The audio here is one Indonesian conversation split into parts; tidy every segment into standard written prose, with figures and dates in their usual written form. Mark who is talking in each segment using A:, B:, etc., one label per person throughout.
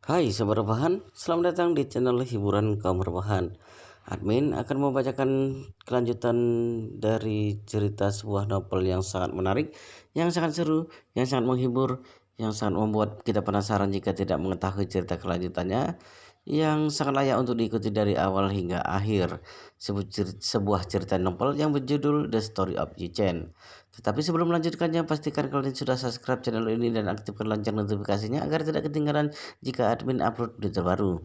A: Hai Sobat Rebahan, selamat datang di channel hiburan kaum rebahan. Admin akan membacakan kelanjutan dari cerita sebuah novel yang sangat menarik, yang sangat seru, yang sangat menghibur, yang sangat membuat kita penasaran jika tidak mengetahui cerita kelanjutannya, yang sangat layak untuk diikuti dari awal hingga akhir. Sebuah cerita novel yang berjudul The Story of Yi-Chen. Tetapi sebelum melanjutkannya, pastikan kalian sudah subscribe channel ini dan aktifkan lonceng notifikasinya agar tidak ketinggalan jika admin upload video terbaru.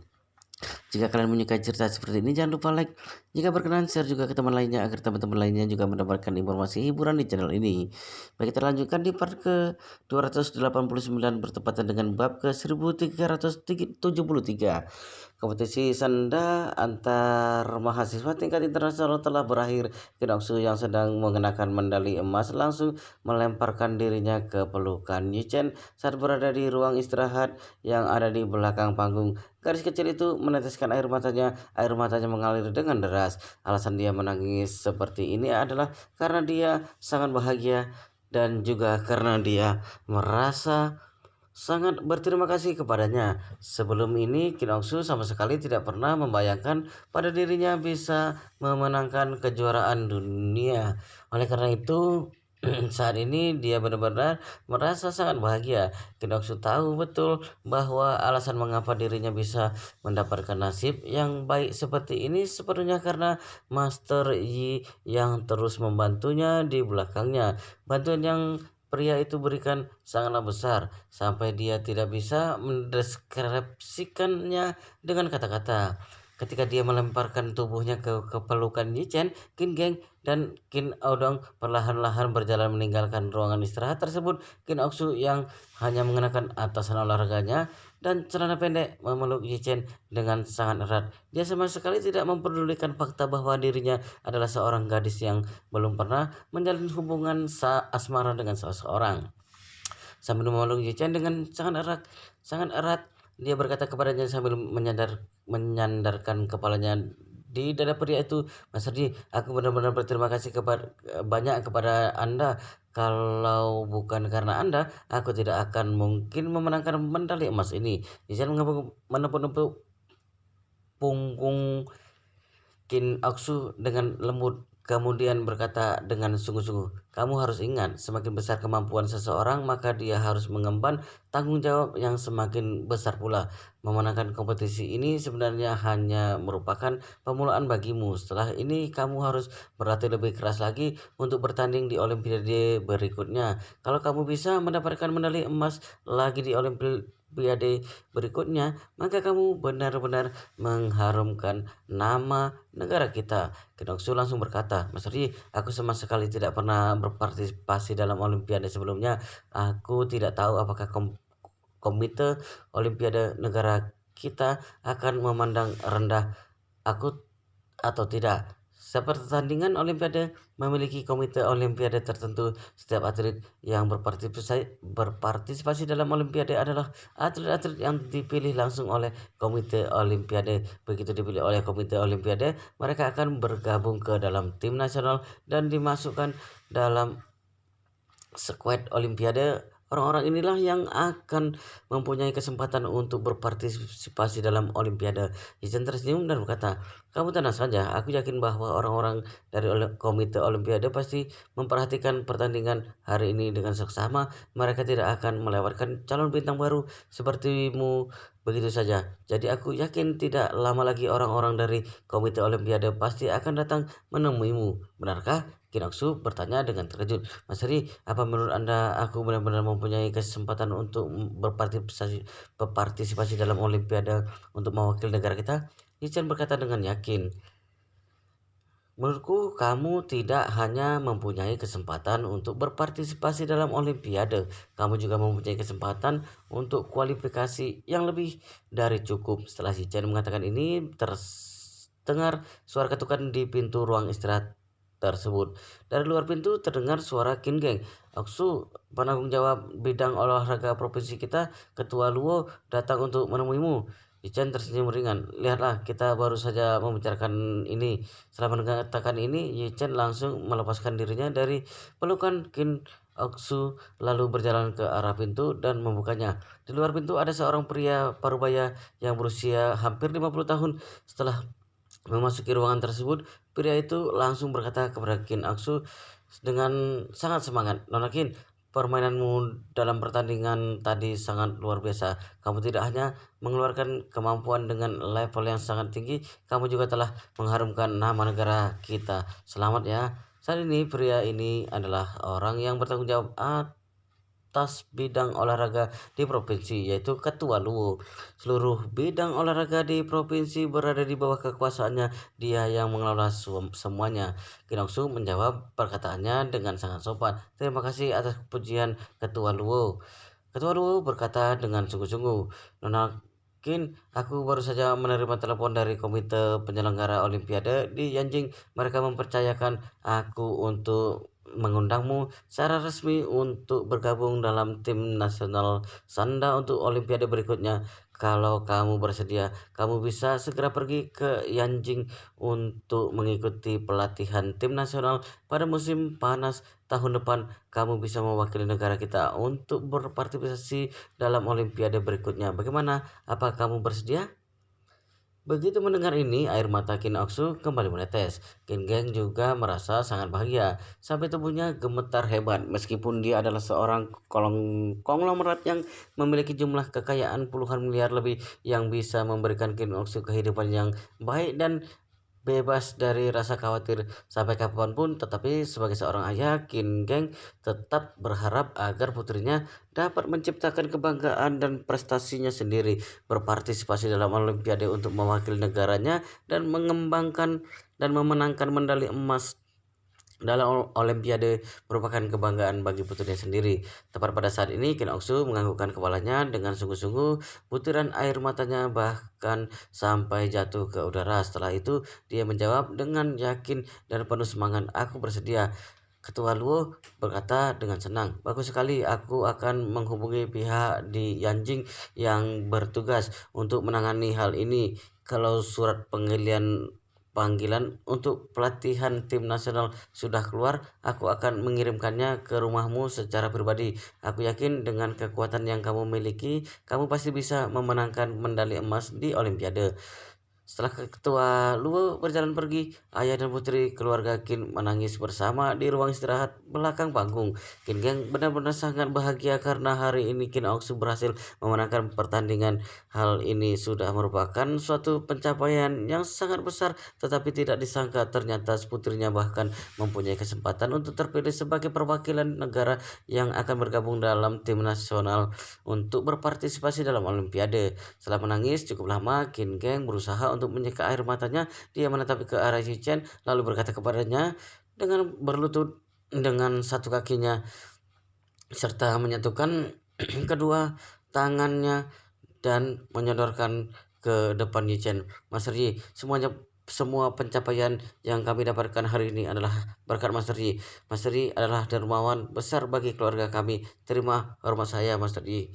A: Jika kalian menyukai cerita seperti ini, jangan lupa like. Jika berkenan, share juga ke teman lainnya agar teman-teman lainnya juga mendapatkan informasi hiburan di channel ini. Baik, kita lanjutkan di part ke 289 bertepatan dengan bab ke 1373. Kompetisi sanda antar mahasiswa tingkat internasional telah berakhir. Kinoksu yang sedang mengenakan medali emas langsung melemparkan dirinya ke pelukan Yichen saat berada di ruang istirahat yang ada di belakang panggung. Gadis kecil itu meneteskan air matanya mengalir dengan deras. Alasan dia menangis seperti ini adalah karena dia sangat bahagia dan juga karena dia merasa sangat berterima kasih kepadanya. Sebelum ini, Kinoksu sama sekali tidak pernah membayangkan pada dirinya bisa memenangkan kejuaraan dunia. Oleh karena itu, saat ini dia benar-benar merasa sangat bahagia. Kinoksu tahu betul bahwa alasan mengapa dirinya bisa mendapatkan nasib yang baik seperti ini sepenuhnya karena Master Yi yang terus membantunya di belakangnya. Bantuan yang pria itu berikan sangatlah besar sampai dia tidak bisa mendeskripsikannya dengan kata-kata. Ketika dia melemparkan tubuhnya ke pelukan Yichen, Qin Geng dan Qin Aodong perlahan-lahan berjalan meninggalkan ruangan istirahat tersebut. Qin Oksu yang hanya mengenakan atasan olahraganya dan celana pendek memeluk Yichen dengan sangat erat. Dia sama sekali tidak memperdulikan fakta bahwa dirinya adalah seorang gadis yang belum pernah menjalin hubungan asmara dengan seseorang. Sambil memeluk Yichen dengan sangat erat, dia berkata kepadanya sambil menyandarkan kepalanya di dada pria itu. Mas Ardi, aku benar-benar berterima kasih banyak kepada Anda. Kalau bukan karena Anda, aku tidak akan mungkin memenangkan medali emas ini. Yichen menepuk-nepuk punggung Qin Oksu dengan lembut, kemudian berkata dengan sungguh-sungguh, "Kamu harus ingat, semakin besar kemampuan seseorang, maka dia harus mengemban tanggung jawab yang semakin besar pula. Memenangkan kompetisi ini sebenarnya hanya merupakan permulaan bagimu. Setelah ini, kamu harus berlatih lebih keras lagi untuk bertanding di Olimpiade berikutnya. Kalau kamu bisa mendapatkan medali emas lagi di Olimpiade berikutnya, maka kamu benar-benar mengharumkan nama negara kita." Kinoksu langsung berkata, "Mas Ri, aku sama sekali tidak pernah berpartisipasi dalam Olimpiade sebelumnya. Aku tidak tahu apakah komite Olimpiade negara kita akan memandang rendah aku atau tidak. Seperti pertandingan Olimpiade memiliki komite Olimpiade tertentu. Setiap atlet yang berpartisipasi dalam Olimpiade adalah atlet-atlet yang dipilih langsung oleh komite Olimpiade. Begitu dipilih oleh komite Olimpiade, mereka akan bergabung ke dalam tim nasional dan dimasukkan dalam skuad Olimpiade. Orang-orang inilah yang akan mempunyai kesempatan untuk berpartisipasi dalam Olimpiade." Yichen tersenyum dan berkata, "Kamu tenang saja, aku yakin bahwa orang-orang dari komite Olimpiade pasti memperhatikan pertandingan hari ini dengan seksama. Mereka tidak akan melewatkan calon bintang baru sepertimu begitu saja. Jadi aku yakin tidak lama lagi orang-orang dari komite Olimpiade pasti akan datang menemuimu. Benarkah?" Kinoksu bertanya dengan terkejut. "Mas Heri, apa menurut Anda aku benar-benar mempunyai kesempatan untuk berpartisipasi dalam Olimpiade untuk mewakili negara kita?" Yichen berkata dengan yakin, "Menurutku kamu tidak hanya mempunyai kesempatan untuk berpartisipasi dalam Olimpiade, kamu juga mempunyai kesempatan untuk kualifikasi yang lebih dari cukup." Setelah Yichen mengatakan ini, terdengar suara ketukan di pintu ruang istirahat tersebut. Dari luar pintu terdengar suara Qin Geng. "Oksu, penanggung jawab bidang olahraga provinsi kita, Ketua Luo, datang untuk menemuimu." Yichen tersenyum ringan. "Lihatlah, kita baru saja membicarakan ini." Setelah mengatakan ini, Yichen langsung melepaskan dirinya dari pelukan Qin Oksu lalu berjalan ke arah pintu dan membukanya. Di luar pintu ada seorang pria parubaya yang berusia hampir 50 tahun. Setelah memasuki ruangan tersebut, pria itu langsung berkata kepada Qin Aksu dengan sangat semangat, "Nona Qin, permainanmu dalam pertandingan tadi sangat luar biasa. Kamu tidak hanya mengeluarkan kemampuan dengan level yang sangat tinggi, kamu juga telah mengharumkan nama negara kita. Selamat ya." Saat ini pria ini adalah orang yang bertanggung jawab atas bidang olahraga di provinsi, yaitu Ketua Luwu. Seluruh bidang olahraga di provinsi berada di bawah kekuasaannya, dia yang mengelola semuanya. Kinoksu menjawab perkataannya dengan sangat sopan. "Terima kasih atas pujian Ketua Luwu." Ketua Luwu berkata dengan sungguh-sungguh, "Nona Qin, aku baru saja menerima telepon dari komite penyelenggara Olimpiade di Yanjing. Mereka mempercayakan aku untuk mengundangmu secara resmi untuk bergabung dalam tim nasional Sanda untuk Olimpiade berikutnya. Kalau kamu bersedia, kamu bisa segera pergi ke Yanjing untuk mengikuti pelatihan tim nasional pada musim panas tahun depan. Kamu bisa mewakili negara kita untuk berpartisipasi dalam Olimpiade berikutnya. Bagaimana? Apa kamu bersedia?" Begitu mendengar ini, air mata Qin Oksu kembali menetes. Qin Geng juga merasa sangat bahagia, sampai tubuhnya gemetar hebat. Meskipun dia adalah seorang konglomerat yang memiliki jumlah kekayaan puluhan miliar lebih yang bisa memberikan Qin Oksu kehidupan yang baik dan bebas dari rasa khawatir sampai kapanpun, tetapi sebagai seorang ayah, Qin Geng tetap berharap agar putrinya dapat menciptakan kebanggaan dan prestasinya sendiri, berpartisipasi dalam Olimpiade untuk mewakili negaranya dan mengembangkan dan memenangkan medali emas dalam Olimpiade merupakan kebanggaan bagi putrinya sendiri. Tepat pada saat ini, Kim Ok-soo menganggukkan kepalanya dengan sungguh-sungguh, butiran air matanya bahkan sampai jatuh ke udara. Setelah itu, dia menjawab dengan yakin dan penuh semangat, "Aku bersedia." Ketua Luo berkata dengan senang, "Bagus sekali, aku akan menghubungi pihak di Yanjing yang bertugas untuk menangani hal ini. Kalau surat panggilan untuk pelatihan tim nasional sudah keluar, aku akan mengirimkannya ke rumahmu secara pribadi. Aku yakin dengan kekuatan yang kamu miliki, kamu pasti bisa memenangkan medali emas di Olimpiade." Setelah ketua Luo berjalan pergi, ayah dan putri keluarga Qin menangis bersama di ruang istirahat belakang panggung. Qin Geng benar-benar sangat bahagia karena hari ini Qin Ok-soo berhasil memenangkan pertandingan. Hal ini sudah merupakan suatu pencapaian yang sangat besar, tetapi tidak disangka ternyata putrinya bahkan mempunyai kesempatan untuk terpilih sebagai perwakilan negara yang akan bergabung dalam tim nasional untuk berpartisipasi dalam Olimpiade. Setelah menangis cukup lama, Qin Geng berusaha untuk menyeka air matanya. Dia menatap ke arah Chen lalu berkata kepadanya dengan berlutut dengan satu kakinya serta menyatukan kedua tangannya dan menyodorkan ke depan Chen. "Master Yi, semua pencapaian yang kami dapatkan hari ini adalah berkat Master Yi. Master Yi adalah dermawan besar bagi keluarga kami. Terima hormat saya, Master Yi."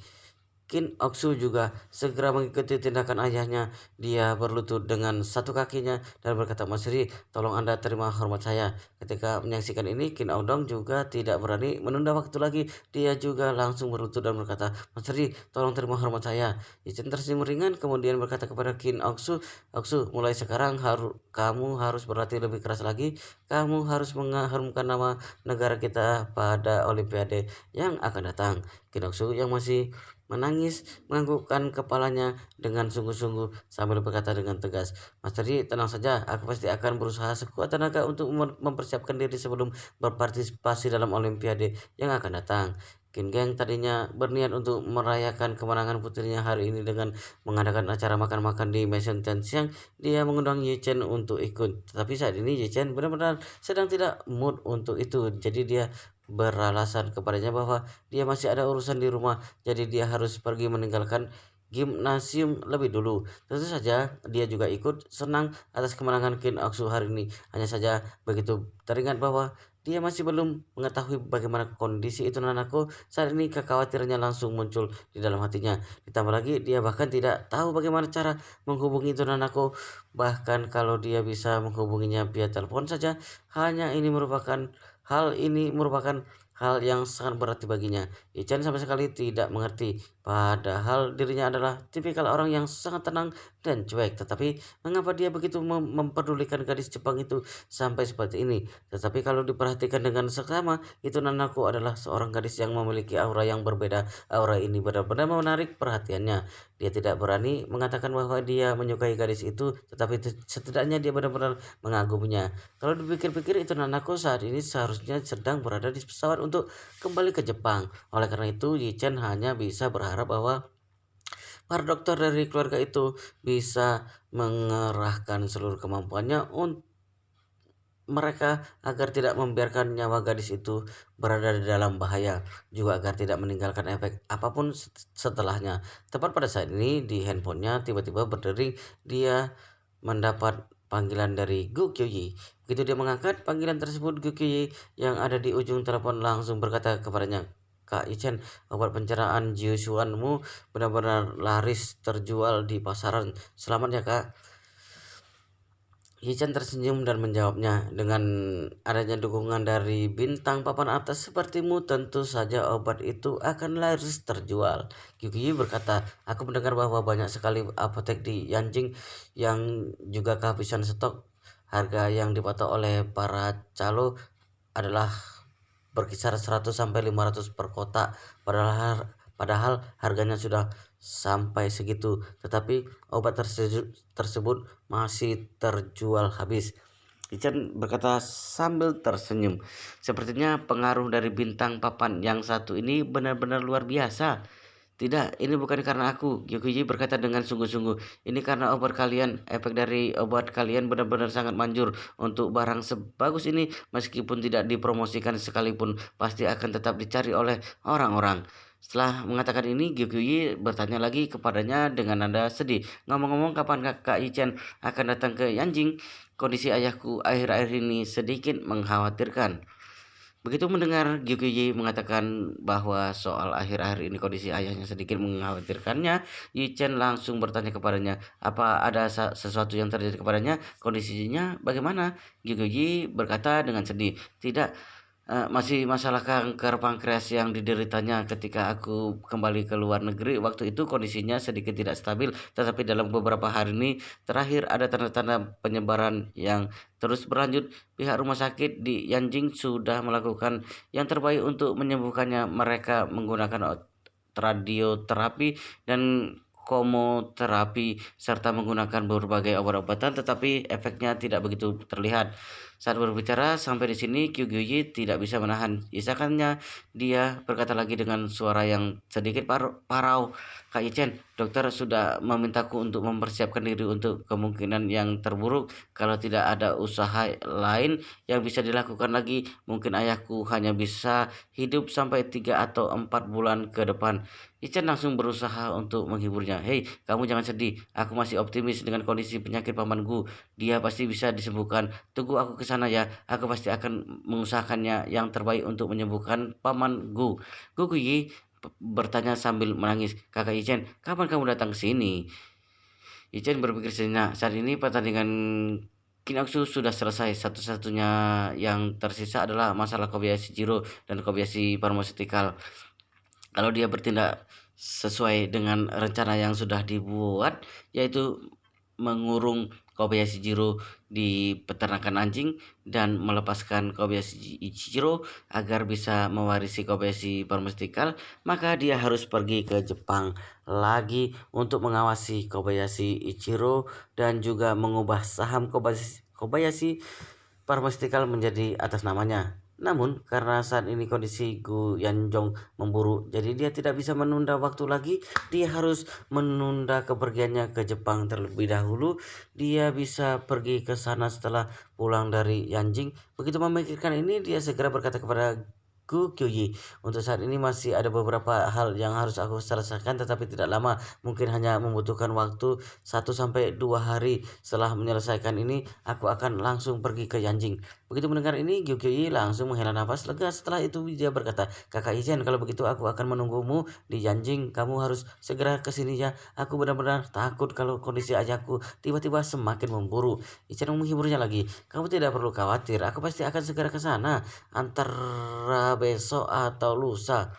A: Qin Ok-soo juga segera mengikuti tindakan ayahnya. Dia berlutut dengan satu kakinya dan berkata, "Mas Ri, tolong Anda terima hormat saya." Ketika menyaksikan ini, Qin Aodong juga tidak berani menunda waktu lagi. Dia juga langsung berlutut dan berkata, "Mas Ri, tolong terima hormat saya." Ichen tersenyum ringan kemudian berkata kepada Qin Ok-soo, "Ok-soo, mulai sekarang kamu harus berlatih lebih keras lagi. Kamu harus mengharumkan nama negara kita pada Olimpiade yang akan datang." Qin Ok-soo yang masih menangis menganggukkan kepalanya dengan sungguh-sungguh sambil berkata dengan tegas, "Master Yi, tenang saja, aku pasti akan berusaha sekuat tenaga untuk mempersiapkan diri sebelum berpartisipasi dalam Olimpiade yang akan datang." Qin Geng tadinya berniat untuk merayakan kemenangan putrinya hari ini dengan mengadakan acara makan-makan di Maison Siang. Dia mengundang Ye Chen untuk ikut. Tetapi saat ini Ye Chen benar-benar sedang tidak mood untuk itu. Jadi dia beralasan kepadanya bahwa dia masih ada urusan di rumah, jadi dia harus pergi meninggalkan gimnasium lebih dulu. Tentu saja dia juga ikut senang atas kemenangan Qin Ok-soo hari ini. Hanya saja begitu teringat bahwa dia masih belum mengetahui bagaimana kondisi itu Nanako. Saat ini kekhawatirannya langsung muncul di dalam hatinya. Ditambah lagi dia bahkan tidak tahu bagaimana cara menghubungi itu Nanako. Bahkan kalau dia bisa menghubunginya via telepon saja, hal ini merupakan hal yang sangat berarti baginya. Ichen sama sekali tidak mengerti, padahal dirinya adalah tipikal orang yang sangat tenang dan cuek. Tetapi mengapa dia begitu memperdulikan gadis Jepang itu sampai seperti ini? Tetapi kalau diperhatikan dengan seksama, itu Nanako adalah seorang gadis yang memiliki aura yang berbeda. Aura ini benar-benar menarik perhatiannya. Dia tidak berani mengatakan bahwa dia menyukai gadis itu, tetapi setidaknya dia benar-benar mengaguminya. Kalau dipikir-pikir, itu Nanako saat ini seharusnya sedang berada di pesawat untuk kembali ke Jepang. Oleh karena itu, Yichen hanya bisa berharap bahwa para dokter dari keluarga itu bisa mengerahkan seluruh kemampuannya untuk mereka agar tidak membiarkan nyawa gadis itu berada di dalam bahaya, juga agar tidak meninggalkan efek apapun setelahnya. Tepat pada saat ini di handphonenya tiba-tiba berdering, dia mendapat panggilan dari Gu Kyoyi. Begitu dia mengangkat panggilan tersebut, Gu Kyoyi yang ada di ujung telepon langsung berkata kepadanya, "Kak Ichen, obat pencernaan Jiusuanmu benar-benar laris terjual di pasaran. Selamat ya, Kak." Hichan tersenyum dan menjawabnya, "Dengan adanya dukungan dari bintang papan atas sepertimu, tentu saja obat itu akan laris terjual." Yuki berkata, "Aku mendengar bahwa banyak sekali apotek di Yanjing yang juga kehabisan stok. Harga yang dipatok oleh para calo adalah berkisar 100 sampai 500 per kotak. Padahal harganya sudah sampai segitu, tetapi obat tersebut masih terjual habis." Richard berkata sambil tersenyum. "Sepertinya pengaruh dari bintang papan yang satu ini benar-benar luar biasa." "Tidak, ini bukan karena aku," Gyokuji berkata dengan sungguh-sungguh. "Ini karena obat kalian. Efek dari obat kalian benar-benar sangat manjur. Untuk barang sebagus ini, meskipun tidak dipromosikan sekalipun, pasti akan tetap dicari oleh orang-orang." Setelah mengatakan ini, Gyokuji bertanya lagi kepadanya dengan nada sedih, "Ngomong-ngomong, kapan Kak Ichen akan datang ke Yanjing? Kondisi ayahku akhir-akhir ini sedikit mengkhawatirkan." Begitu mendengar Gyukyuji mengatakan bahwa soal akhir-akhir ini kondisi ayahnya sedikit mengkhawatirkannya, Yi Chen langsung bertanya kepadanya, apa ada sesuatu yang terjadi kepadanya? Kondisinya bagaimana? Gyukyuji berkata dengan sedih, "Tidak, masih masalah kanker pankreas yang dideritanya ketika aku kembali ke luar negeri. Waktu itu kondisinya sedikit tidak stabil, tetapi dalam beberapa hari ini terakhir ada tanda-tanda penyebaran yang terus berlanjut. Pihak rumah sakit di Yanjing sudah melakukan yang terbaik untuk menyembuhkannya. Mereka menggunakan radioterapi dan komoterapi serta menggunakan berbagai obat-obatan, tetapi efeknya tidak begitu terlihat." Saat berbicara sampai di sini, Kyugyuji tidak bisa menahan isakannya. Dia berkata lagi dengan suara yang sedikit parau, "Kak Ichen, dokter sudah memintaku untuk mempersiapkan diri untuk kemungkinan yang terburuk. Kalau tidak ada usaha lain yang bisa dilakukan lagi, mungkin ayahku hanya bisa hidup sampai 3 atau 4 bulan ke depan." Ichen langsung berusaha untuk menghiburnya. "Hei, kamu jangan sedih. Aku masih optimis dengan kondisi penyakit pamanku. Dia pasti bisa disembuhkan. Tunggu aku ke sana ya. Aku pasti akan mengusahakannya yang terbaik untuk menyembuhkan pamanku." Guguyi bertanya sambil menangis, "Kakak Ichen, kapan kamu datang ke sini?" Ichen berpikir sejenak. Saat ini pertandingan Kinoksu sudah selesai. Satu-satunya yang tersisa adalah masalah Kobayashi Jiro dan Kobayashi Pharmaceutical. Kalau dia bertindak sesuai dengan rencana yang sudah dibuat, yaitu mengurung Kobayashi Jiro di peternakan anjing dan melepaskan Kobayashi Ichiro agar bisa mewarisi Kobayashi Pharmaceutical, maka dia harus pergi ke Jepang lagi untuk mengawasi Kobayashi Ichiro dan juga mengubah saham Kobayashi Pharmaceutical menjadi atas namanya. Namun, karena saat ini kondisi Gu Yanjong memburuk, jadi dia tidak bisa menunda waktu lagi. Dia harus menunda kepergiannya ke Jepang terlebih dahulu. Dia bisa pergi ke sana setelah pulang dari Yanjing. Begitu memikirkan ini, dia segera berkata kepada Gu Kyoyi, "Untuk saat ini masih ada beberapa hal yang harus aku selesaikan, tetapi tidak lama. Mungkin hanya membutuhkan waktu 1 sampai 2 hari. Setelah menyelesaikan ini, aku akan langsung pergi ke Yanjing." Begitu mendengar ini, Gyokyi langsung menghela nafas lega. Setelah itu dia berkata, "Kakak Izen, kalau begitu aku akan menunggumu di Yanjing. Kamu harus segera ke sini ya. Aku benar-benar takut kalau kondisi ayahku tiba-tiba semakin memburuk." Izen menghiburnya lagi, "Kamu tidak perlu khawatir. Aku pasti akan segera ke sana antara besok atau lusa.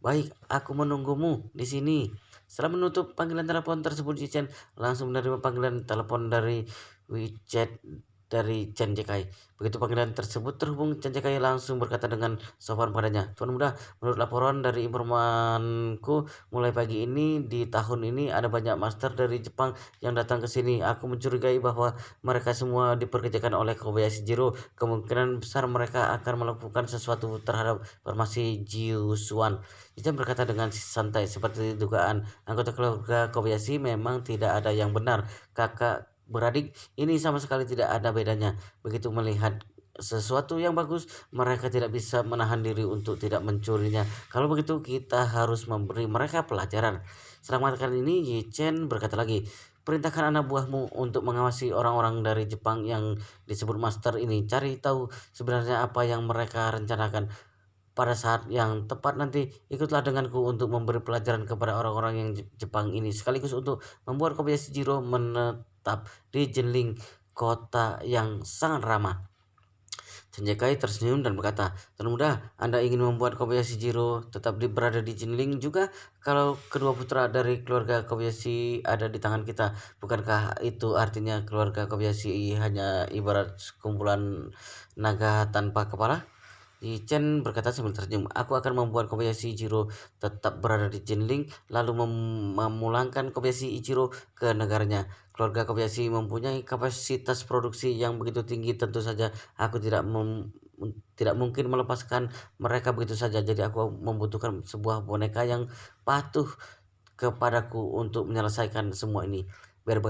A: Baik, aku menunggumu di sini." Setelah menutup panggilan telepon tersebut, Izen langsung menerima panggilan telepon dari WeChat dari Chen Jekai. Begitu panggilan tersebut terhubung, Chen Jekai langsung berkata dengan sopan padanya, "Tuan Muda, menurut laporan dari informanku, mulai pagi ini di tahun ini ada banyak master dari Jepang yang datang ke sini. Aku mencurigai bahwa mereka semua diperkerjakan oleh Kobayashi Jiro. Kemungkinan besar mereka akan melakukan sesuatu terhadap formasi Jiusuan." Izen berkata dengan santai, seperti dugaan anggota keluarga Kobayashi memang tidak ada yang benar. Kakak beradik ini sama sekali tidak ada bedanya. Begitu melihat sesuatu yang bagus, mereka tidak bisa menahan diri untuk tidak mencurinya. Kalau begitu kita harus memberi mereka pelajaran. Setelah mengatakan ini, Yi Chen berkata lagi, "Perintahkan anak buahmu untuk mengawasi orang-orang dari Jepang yang disebut master ini. Cari tahu sebenarnya apa yang mereka rencanakan. Pada saat yang tepat nanti, ikutlah denganku untuk memberi pelajaran kepada orang-orang yang Jepang ini, sekaligus untuk membuat Kobayashi Jiro menetap di Jenling, kota yang sangat ramah." Senjakai tersenyum dan berkata, "Tuan Muda, Anda ingin membuat Kobayashi Jiro tetap berada di Jinling juga? Kalau kedua putra dari keluarga Kobayashi ada di tangan kita, bukankah itu artinya keluarga Kobayashi hanya ibarat sekumpulan naga tanpa kepala?" Chen berkata sambil tersenyum, "Aku akan membuat Kobayashi Ichiro tetap berada di Jinling, lalu memulangkan Kobayashi Ichiro ke negaranya. Keluarga Kobayashi mempunyai kapasitas produksi yang begitu tinggi, tentu saja aku tidak mungkin melepaskan mereka begitu saja. Jadi aku membutuhkan sebuah boneka yang patuh kepadaku untuk menyelesaikan semua ini." Biar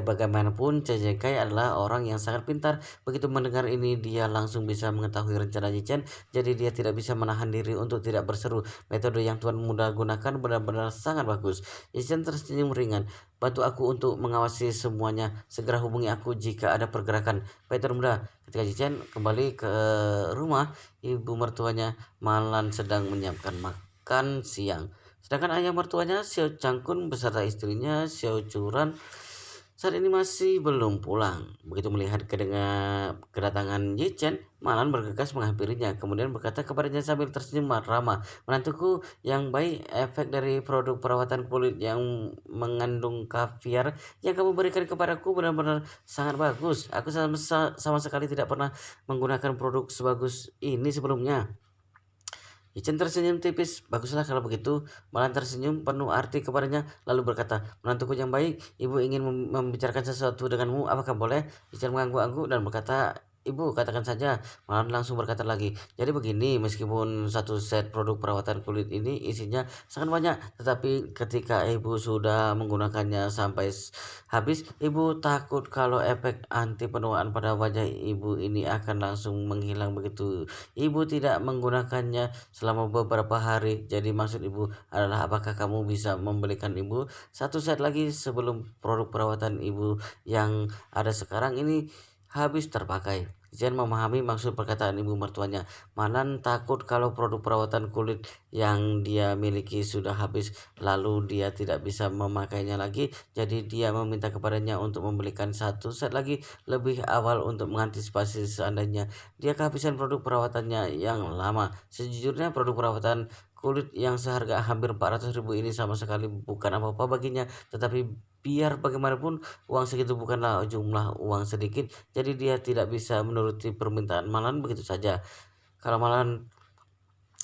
A: bagaimanapun, Chen adalah orang yang sangat pintar. Begitu mendengar ini, dia langsung bisa mengetahui rencana Chen, jadi dia tidak bisa menahan diri untuk tidak berseru, "Metode yang Tuan Muda gunakan benar-benar sangat bagus." Chen tersenyum ringan, "Bantu aku untuk mengawasi semuanya. Segera hubungi aku jika ada pergerakan." "Baik Tuan Muda." Ketika Chen kembali ke rumah, ibu mertuanya Malan sedang menyiapkan makan siang. Sedangkan ayah mertuanya Xiao Changkun beserta istrinya Xiao Churan saat ini masih belum pulang. Begitu melihat kedatangan Ye Chen, Malan bergegas menghampirinya, kemudian berkata kepadanya sambil tersenyum ramah, "Menantuku yang baik, efek dari produk perawatan kulit yang mengandung kaviar yang kamu berikan kepadaku benar-benar sangat bagus. Aku sama sekali tidak pernah menggunakan produk sebagus ini sebelumnya." Ichen tersenyum tipis. "Baguslah kalau begitu." Malan tersenyum penuh arti kepadanya, lalu berkata, "Menantuku yang baik, ibu ingin membicarakan sesuatu denganmu, apakah boleh?" Ichen mengangguk-angguk dan berkata, "Ibu, katakan saja." Malan langsung berkata lagi, "Jadi begini, meskipun satu set produk perawatan kulit ini isinya sangat banyak, tetapi ketika ibu sudah menggunakannya sampai habis, ibu takut kalau efek anti penuaan pada wajah ibu ini akan langsung menghilang begitu ibu tidak menggunakannya selama beberapa hari. Jadi maksud ibu adalah apakah kamu bisa membelikan ibu satu set lagi sebelum produk perawatan ibu yang ada sekarang ini habis terpakai?" Zen memahami maksud perkataan ibu mertuanya. Manan takut kalau produk perawatan kulit yang dia miliki sudah habis, lalu dia tidak bisa memakainya lagi. Jadi dia meminta kepadanya untuk membelikan satu set lagi lebih awal untuk mengantisipasi seandainya dia kehabisan produk perawatannya yang lama. Sejujurnya produk perawatan kulit yang seharga hampir 400.000 ini sama sekali bukan apa-apa baginya, tetapi biar bagaimanapun uang segitu bukanlah jumlah uang sedikit, jadi dia tidak bisa menuruti permintaan Malan begitu saja. Kalau Malan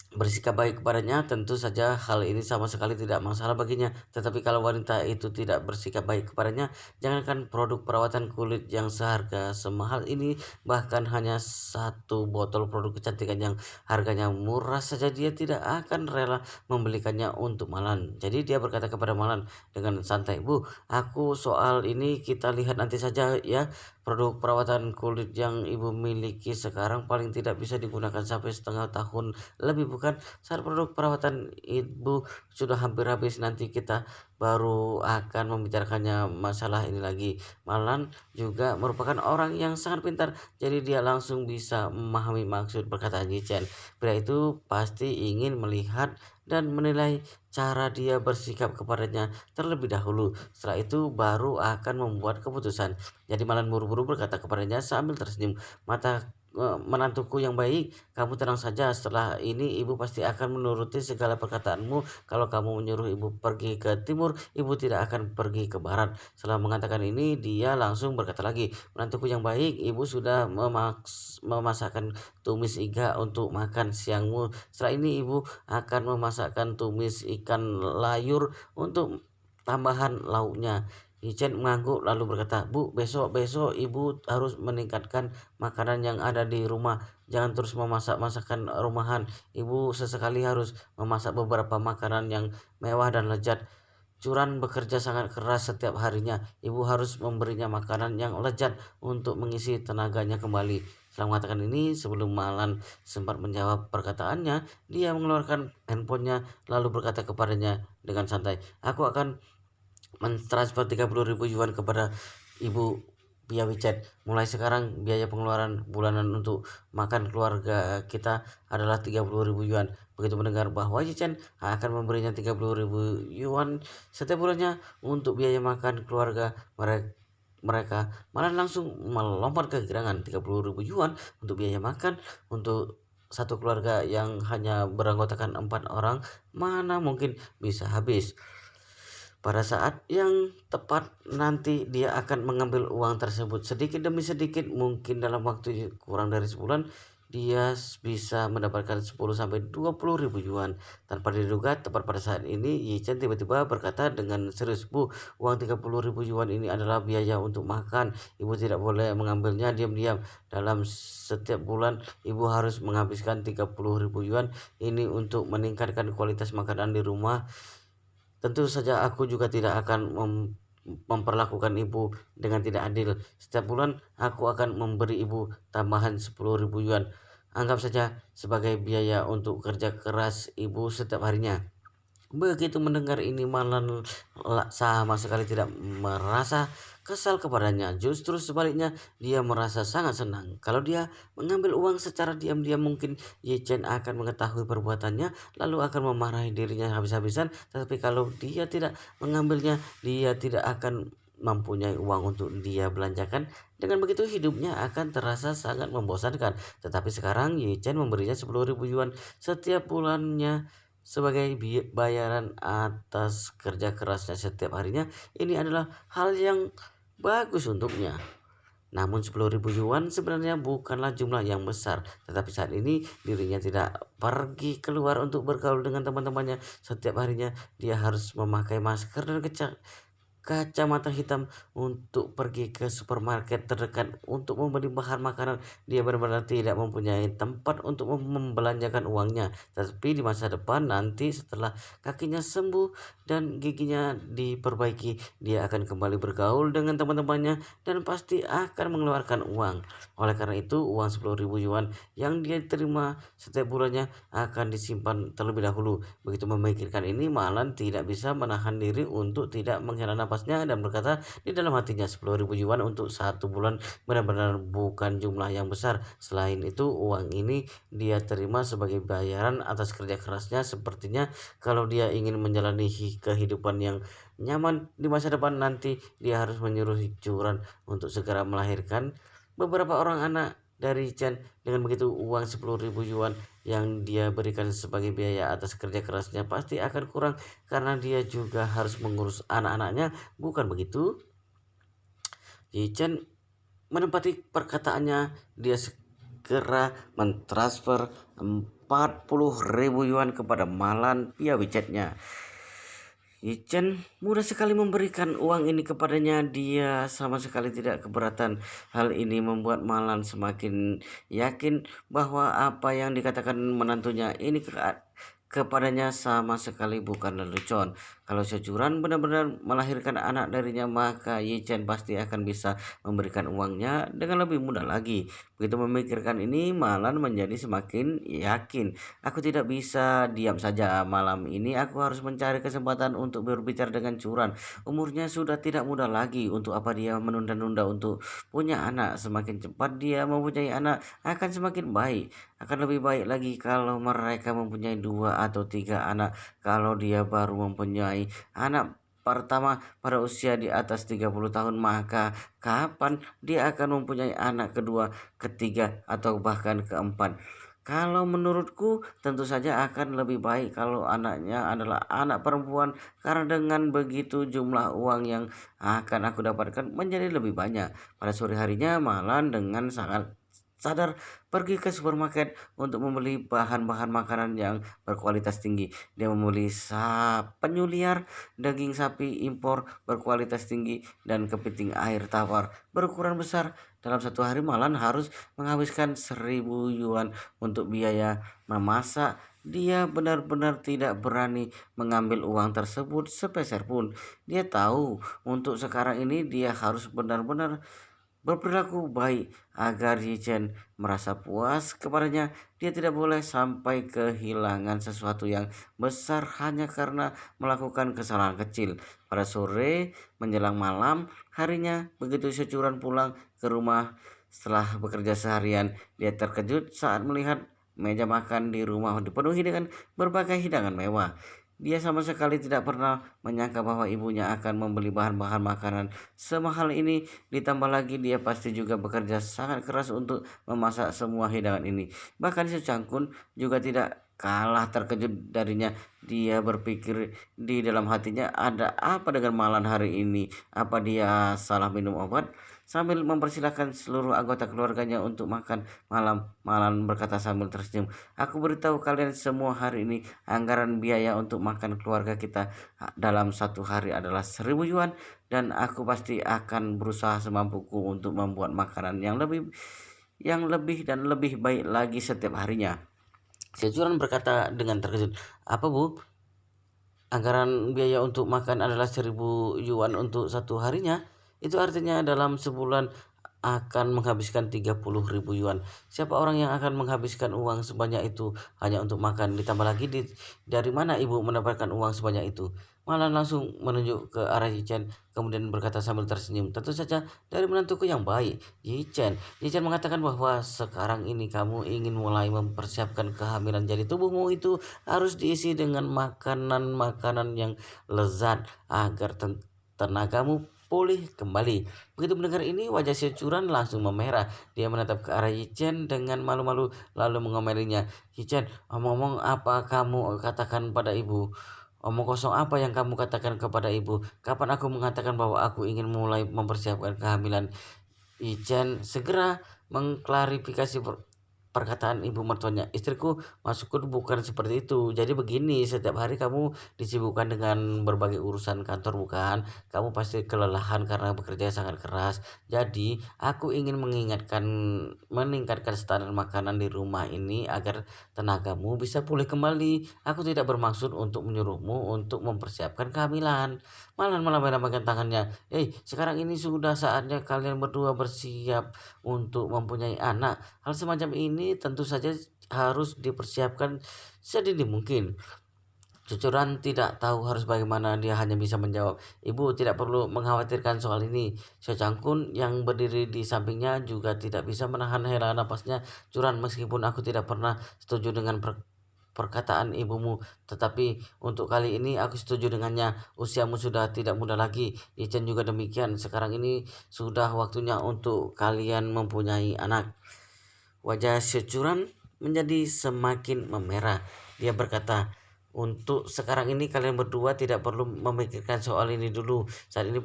A: bersikap baik kepadanya, tentu saja hal ini sama sekali tidak masalah baginya. Tetapi kalau wanita itu tidak bersikap baik kepadanya, jangankan produk perawatan kulit yang seharga semahal ini, bahkan hanya satu botol produk kecantikan yang harganya murah saja dia tidak akan rela membelikannya untuk Malan. Jadi dia berkata kepada Malan dengan santai, "Bu, aku soal ini kita lihat nanti saja ya. Produk perawatan kulit yang ibu miliki sekarang paling tidak bisa digunakan sampai setengah tahun lebih, bukan saat produk perawatan ibu sudah hampir habis nanti kita baru akan membicarakannya masalah ini lagi. Malan juga merupakan orang yang sangat pintar, jadi dia langsung bisa memahami maksud perkataan Yichen. Pria itu pasti ingin melihat dan menilai cara dia bersikap kepadanya terlebih dahulu. Setelah itu baru akan membuat keputusan. Jadi Malan buru-buru berkata kepadanya sambil tersenyum, menantuku yang baik, kamu tenang saja. Setelah ini ibu pasti akan menuruti segala perkataanmu. Kalau kamu menyuruh ibu pergi ke timur, ibu tidak akan pergi ke barat. Setelah mengatakan ini, dia langsung berkata lagi, menantuku yang baik, ibu sudah memasakkan tumis iga untuk makan siangmu. Setelah ini ibu akan memasakkan tumis ikan layur untuk tambahan lauknya. Yichen mengangguk lalu berkata, Bu, besok ibu harus meningkatkan makanan yang ada di rumah. Jangan terus memasak masakan rumahan. Ibu sesekali harus memasak beberapa makanan yang mewah dan lezat. Curan bekerja sangat keras setiap harinya. Ibu harus memberinya makanan yang lezat untuk mengisi tenaganya kembali. Setelah mengatakan ini, sebelum Malan sempat menjawab perkataannya, dia mengeluarkan handphonenya lalu berkata kepadanya dengan santai, aku akan mentransfer 30.000 yuan kepada ibu via WeChat. Mulai sekarang biaya pengeluaran bulanan untuk makan keluarga kita adalah 30.000 yuan. Begitu mendengar bahwa Yichen akan memberinya 30.000 yuan setiap bulannya untuk biaya makan keluarga mereka, malah langsung melompat ke gerangan. 30.000 yuan untuk biaya makan untuk satu keluarga yang hanya beranggotakan 4 orang, mana mungkin bisa habis. Pada saat yang tepat nanti dia akan mengambil uang tersebut sedikit demi sedikit. Mungkin dalam waktu kurang dari sebulan dia bisa mendapatkan 10 sampai 20 ribu yuan. Tanpa diduga tepat pada saat ini Yichen tiba-tiba berkata dengan serius, Bu, uang 30.000 yuan ini adalah biaya untuk makan. Ibu tidak boleh mengambilnya diam-diam. Dalam setiap bulan ibu harus menghabiskan 30.000 yuan ini untuk meningkatkan kualitas makanan di rumah. Tentu saja aku juga tidak akan memperlakukan ibu dengan tidak adil. Setiap bulan aku akan memberi ibu tambahan 10.000 yuan. Anggap saja sebagai biaya untuk kerja keras ibu setiap harinya. Begitu mendengar ini Malan sama sekali tidak merasa kesal kepadanya. Justru sebaliknya, dia merasa sangat senang. Kalau dia mengambil uang secara diam-diam, mungkin Yichen akan mengetahui perbuatannya lalu akan memarahi dirinya habis-habisan. Tetapi kalau dia tidak mengambilnya, dia tidak akan mempunyai uang untuk dia belanjakan. Dengan begitu hidupnya akan terasa sangat membosankan. Tetapi sekarang Yichen memberinya 10.000 yuan setiap bulannya sebagai bayaran atas kerja kerasnya setiap harinya. Ini adalah hal yang bagus untuknya. Namun 10.000 yuan sebenarnya bukanlah jumlah yang besar. Tetapi saat ini dirinya tidak pergi keluar untuk bergaul dengan teman-temannya. Setiap harinya dia harus memakai masker dan kacamata hitam untuk pergi ke supermarket terdekat untuk membeli bahan makanan. Dia benar-benar tidak mempunyai tempat untuk membelanjakan uangnya. Tapi di masa depan nanti setelah kakinya sembuh dan giginya diperbaiki, dia akan kembali bergaul dengan teman-temannya dan pasti akan mengeluarkan uang. Oleh karena itu, uang 10.000 yuan yang dia terima setiap bulannya akan disimpan terlebih dahulu. Begitu memikirkan ini, Malan tidak bisa menahan diri untuk tidak menghela napasnya dan berkata di dalam hatinya, 10.000 yuan untuk 1 bulan benar-benar bukan jumlah yang besar. Selain itu, uang ini dia terima sebagai bayaran atas kerja kerasnya. Sepertinya kalau dia ingin menjalani kehidupan yang nyaman di masa depan nanti, dia harus menyuruh Curan untuk segera melahirkan beberapa orang anak dari Chen. Dengan begitu uang 10.000 yuan yang dia berikan sebagai biaya atas kerja kerasnya pasti akan kurang karena dia juga harus mengurus anak-anaknya, bukan begitu? Chen menempati perkataannya, dia segera mentransfer 40.000 yuan kepada Malan via WeChat-nya. Yichen mudah sekali memberikan uang ini kepadanya. Dia sama sekali tidak keberatan. Hal ini membuat Malan semakin yakin bahwa apa yang dikatakan menantunya ini kepadanya sama sekali bukan lelucon. Kalau Securan benar-benar melahirkan anak darinya, maka Ye Chen pasti akan bisa memberikan uangnya dengan lebih mudah lagi. Begitu memikirkan ini, Malan menjadi semakin yakin. Aku tidak bisa diam saja. Malam ini aku harus mencari kesempatan untuk berbicara dengan Curan. Umurnya sudah tidak muda lagi. Untuk apa dia menunda-nunda untuk punya anak? Semakin cepat dia mempunyai anak, akan semakin baik. Akan lebih baik lagi kalau mereka mempunyai 2 atau 3 anak. Kalau dia baru mempunyai anak pertama pada usia di atas 30 tahun, maka kapan dia akan mempunyai anak kedua, ketiga, atau bahkan keempat? Kalau menurutku tentu saja akan lebih baik kalau anaknya adalah anak perempuan, karena dengan begitu jumlah uang yang akan aku dapatkan menjadi lebih banyak. Pada sore harinya Malan dengan sangat sadar pergi ke supermarket untuk membeli bahan-bahan makanan yang berkualitas tinggi. Dia membeli penyu liar, daging sapi impor berkualitas tinggi, dan kepiting air tawar berukuran besar. Dalam satu hari Malan harus menghabiskan 1.000 yuan untuk biaya memasak. Dia benar-benar tidak berani mengambil uang tersebut sepeser pun. Dia tahu untuk sekarang ini dia harus benar-benar berperilaku baik agar Yichen merasa puas kepadanya. Dia tidak boleh sampai kehilangan sesuatu yang besar hanya karena melakukan kesalahan kecil. Pada sore menjelang malam harinya, begitu Securan pulang ke rumah setelah bekerja seharian, dia terkejut saat melihat meja makan di rumah dipenuhi dengan berbagai hidangan mewah. Dia sama sekali tidak pernah menyangka bahwa ibunya akan membeli bahan-bahan makanan semahal ini. Ditambah lagi dia pasti juga bekerja sangat keras untuk memasak semua hidangan ini. Bahkan si Cangkun juga tidak kalah terkejut darinya. Dia berpikir di dalam hatinya, ada apa dengan Malan hari ini? Apa dia salah minum obat? Sambil mempersilahkan seluruh anggota keluarganya untuk makan malam, Malan berkata sambil tersenyum, aku beritahu kalian semua, hari ini anggaran biaya untuk makan keluarga kita dalam satu hari adalah 1.000 yuan, dan aku pasti akan berusaha semampuku untuk membuat makanan yang lebih dan lebih baik lagi setiap harinya. Securan berkata dengan terkejut, apa bu? Anggaran biaya untuk makan adalah 1.000 yuan untuk satu harinya? Itu artinya dalam sebulan akan menghabiskan 30.000 yuan. Siapa orang yang akan menghabiskan uang sebanyak itu hanya untuk makan? Ditambah lagi, dari mana ibu mendapatkan uang sebanyak itu? Malan langsung menunjuk ke arah Yichen, kemudian berkata sambil tersenyum, tentu saja dari menantuku yang baik, Yichen. Yichen mengatakan bahwa sekarang ini kamu ingin mulai mempersiapkan kehamilan, jadi tubuhmu itu harus diisi dengan makanan-makanan yang lezat agar tenagamu pulih kembali. Begitu mendengar ini, wajah Securan langsung memerah. Dia menatap ke arah Yichen dengan malu-malu lalu mengomelinya. Yichen, omong-omong apa kamu katakan pada ibu? Omong kosong apa yang kamu katakan kepada ibu? Kapan aku mengatakan bahwa aku ingin mulai mempersiapkan kehamilan? Yichen segera mengklarifikasi perkataan ibu mertuanya. Istriku, maksudku bukan seperti itu. Jadi begini, setiap hari kamu disibukkan dengan berbagai urusan kantor, bukan? Kamu pasti kelelahan karena bekerja sangat keras. Jadi aku ingin meningkatkan standar makanan di rumah ini agar tenagamu bisa pulih kembali. Aku tidak bermaksud untuk menyuruhmu untuk mempersiapkan kehamilan. Malah melambaikan tangannya. Sekarang ini sudah saatnya kalian berdua bersiap untuk mempunyai anak. Hal semacam ini tentu saja harus dipersiapkan sedini mungkin. Cucuran tidak tahu harus bagaimana, dia hanya bisa menjawab, ibu tidak perlu mengkhawatirkan soal ini. Secangkun yang berdiri di sampingnya juga tidak bisa menahan hela napasnya. Curan, meskipun aku tidak pernah setuju dengan perkataan ibumu, tetapi untuk kali ini aku setuju dengannya. Usiamu sudah tidak muda lagi, Ichen juga demikian. Sekarang ini sudah waktunya untuk kalian mempunyai anak. Wajah Securan menjadi semakin memerah. Dia berkata, untuk sekarang ini kalian berdua tidak perlu memikirkan soal ini dulu. Saat ini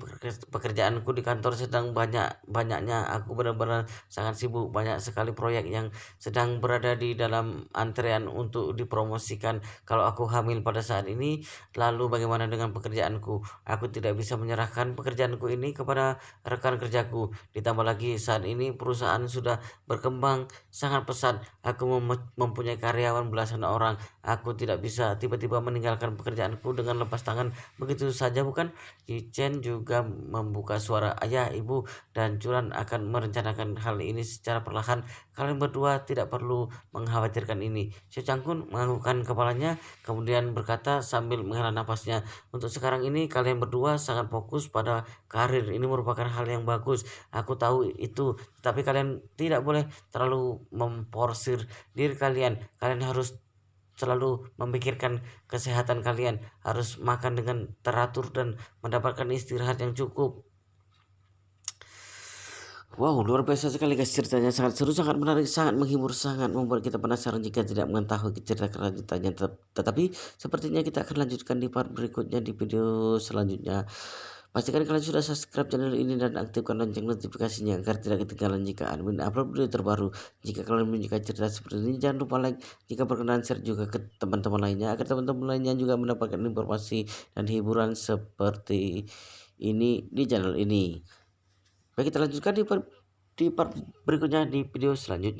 A: pekerjaanku di kantor sedang banyaknya. Aku benar-benar sangat sibuk. Banyak sekali proyek yang sedang berada di dalam antrean untuk dipromosikan. Kalau aku hamil pada saat ini, lalu bagaimana dengan pekerjaanku? Aku tidak bisa menyerahkan pekerjaanku ini kepada rekan kerjaku. Ditambah lagi saat ini perusahaan sudah berkembang sangat pesat. Aku mempunyai karyawan belasan orang. Aku tidak bisa tiba tiba-tiba meninggalkan pekerjaanku dengan lepas tangan begitu saja, bukan? Kichen juga membuka suara. Ayah, ibu, dan Julan akan merencanakan hal ini secara perlahan. Kalian berdua tidak perlu mengkhawatirkan ini. Xiao Changkun menganggukkan kepalanya, kemudian berkata sambil menghela napasnya, untuk sekarang ini kalian berdua sangat fokus pada karir. Ini merupakan hal yang bagus. Aku tahu itu, tapi kalian tidak boleh terlalu memforsir diri kalian. Kalian harus selalu memikirkan kesehatan kalian, harus makan dengan teratur dan mendapatkan istirahat yang cukup. Wow, luar biasa sekali guys, ceritanya sangat seru, sangat menarik, sangat menghibur, sangat membuat kita penasaran jika tidak mengetahui cerita kelanjutannya. Tetapi sepertinya kita akan lanjutkan di part berikutnya di video selanjutnya. Pastikan kalian sudah subscribe channel ini dan aktifkan lonceng notifikasinya agar tidak ketinggalan jika admin upload video terbaru. Jika kalian menyukai cerita seperti ini, jangan lupa like, jika berkenan share juga ke teman-teman lainnya agar teman-teman lainnya juga mendapatkan informasi dan hiburan seperti ini di channel ini. Baik, kita lanjutkan di part berikutnya di video selanjutnya.